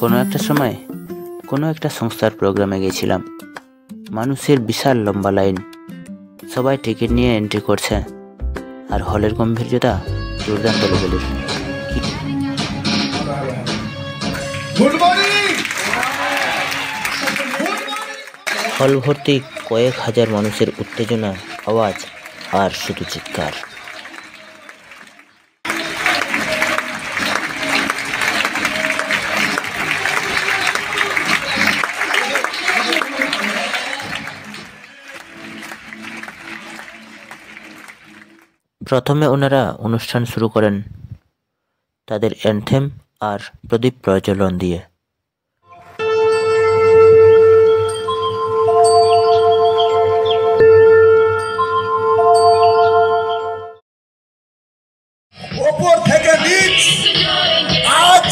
কোনো একটা সময় কোনো একটা সংস্থার প্রোগ্রামে গেছিলাম। মানুষের বিশাল লম্বা লাইন, সবাই টিকিট নিয়ে এন্ট্রি করছে, আর হলের গম্ভীর্যতা দুর্দান্ত লেভেলের। হল ভর্তি কয়েক হাজার মানুষের উত্তেজনা, আওয়াজ আর শুধু চিৎকার। প্রথমে ওনারা অনুষ্ঠান শুরু করেন তাদের অ্যানথেম আর প্রদীপ প্রজ্বলন দিয়ে। ওপর থেকে নিচ আজ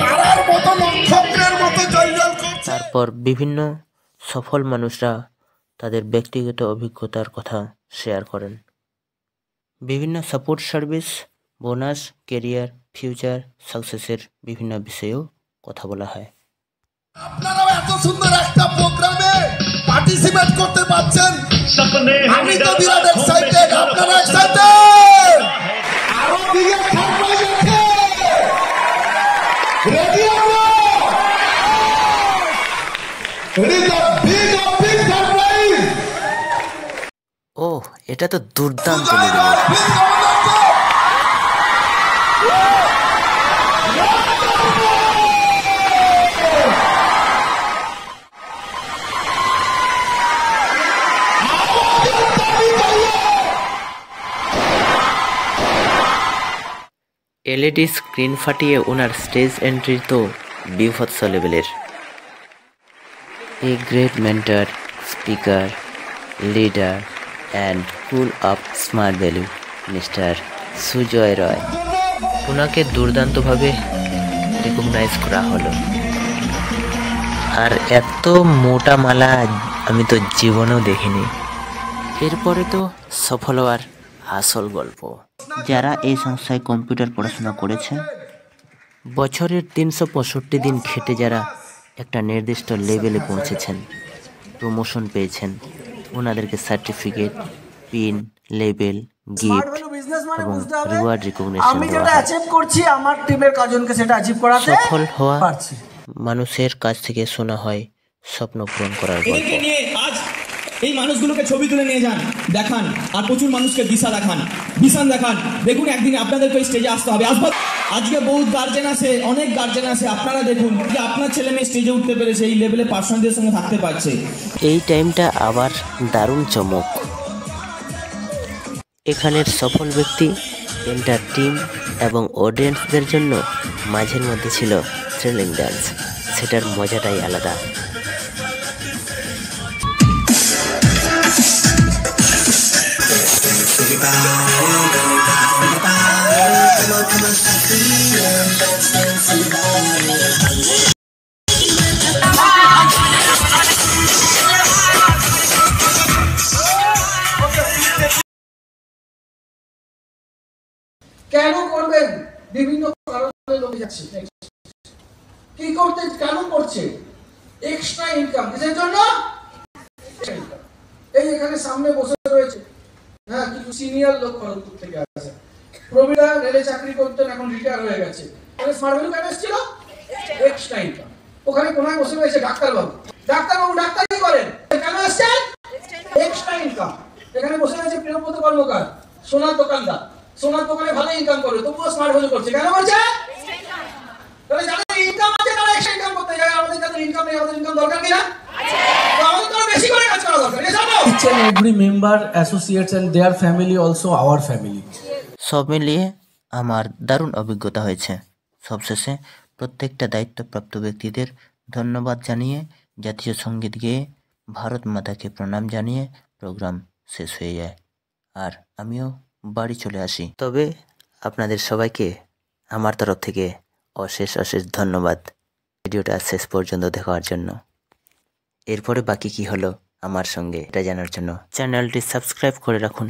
তারার মতো নক্ষত্রের মতো জ্বলজ্বল করছে। তারপর বিভিন্ন সফল মানুষরা তাদের ব্যক্তিগত অভিজ্ঞতার কথা শেয়ার করেন। বিভিন্ন support service, bonus, career, future সাকসেসের বিভিন্ন বিষয়েও কথা বলা হয়। আপনারাও এত সুন্দর একটা প্রোগ্রামে পার্টিসিপেট করতে পারছেন, আমি তো বিরাট এক্সাইটেড। আপনারা এক্সাইটেড? আরো দিকে থাকবে, রেডি আমরা? ও, এটা তো দুর্দান্ত লেভেলের। এলইডি স্ক্রিন ফাটিয়ে ওনার স্টেজ এন্ট্রি তো বিভৎস লেভেলের। A great mentor, speaker, leader and full of smart value, mister Sujoy Roy. ওনাকে দুর্দান্তভাবে রিকগনাইজ করা হলো। আর এত মোটা মালা আমি তো জীবনেও দেখিনি। এরপরে তো সফল হওয়ার আসল গল্প। যারা এই সংস্থায় কম্পিউটার পড়াশোনা করেছে, বছরের 365 দিন খেটে যারা একটা নির্দিষ্ট লেভেলে পৌঁছেছেন, প্রমোশন পেয়েছেন, ওনাদেরকে সার্টিফিকেট, পিন, লেবেল, গিফট এবং রিওয়ার্ড রিকগনিশন দেওয়া হয়। সফল হওয়া মানুষের কাছ থেকে শোনা হয় স্বপ্ন পূরণ করার গল্প। এই মানুষগুলোকে ছবি তুলে নিয়ে যান, দেখান, আর প্রচুর মানুষকে দিশা দেখান, বিশান দেখান। দেখুন একদিন আপনাদেরকে স্টেজে আসতে হবে। আজকে বহুত গার্জেন আছে, অনেক গার্জেন আছে। আপনারা দেখুন যে আপনার ছেলে মেয়ে স্টেজে উঠতে পেরেছে, এই লেভেলে পার্সোনালিটির সঙ্গে থাকতে পারছে। এই টাইমটা আবার দারুণ চমক। এখানের সফল ব্যক্তি, এন্টার টিম এবং অডিয়েন্সদের জন্য মাঝের মধ্যে ছিল থ্রিলিং ডান্স। সেটার মজাটাই আলাদা। কেন করবেন? বিভিন্ন কারণে লোক যাচ্ছে। কি করতে, কেন করছে? Extra income. কিসের জন্য? এই এখানে সামনে বসে রয়েছে, হ্যাঁ, কিছু সিনিয়র লোক খড়গপুর থেকে আসে। প্রবীরা রেলে চাকরি করতেন, এখন রিটায়ার হয়ে গেছে। স্মার্ট ভ্যালু কেন এসেছিল? Extra income. ওখানে কোনায় বসে রয়েছে ডাক্তারবাবু। ডাক্তারবাবু ডাক্তারি করেন, কেন এসছেন? Extra income. এখানে বসে রয়েছে প্রিয়ব্রত কর্মকার, সোনার দোকানদার। সোনার দোকানে ভালো ইনকাম করে, তবুও স্মার্ট ভ্যালু করছে। কেন করছে? তাহলে যাদের ইনকাম আছে তারা এক্সট্রা ইনকাম করতে যায়। আমাদের যাদের ইনকাম নেই, আমাদের ইনকাম দরকার কিনা? আমাদের তো বেশি করে কাজ করা দরকার। Each and every member, associates and their family also our family. সব মিলিয়ে আমার দারুণ অভিজ্ঞতা হয়েছে। সবশেষে প্রত্যেকটা দায়িত্বপ্রাপ্ত ব্যক্তিদের ধন্যবাদ জানিয়ে, জাতীয় সঙ্গীত গেয়ে, ভারত মাতাকে প্রণাম জানিয়ে প্রোগ্রাম শেষ হয়ে যায়। আর আমিও বাড়ি চলে আসি। তবে আপনাদের সবাইকে আমার তরফ থেকে অশেষ অশেষ ধন্যবাদ ভিডিওটা শেষ পর্যন্ত দেখার জন্য। এরপরে বাকি কি হলো আমার সঙ্গে এটা জানার জন্য চ্যানেলটি সাবস্ক্রাইব করে রাখুন।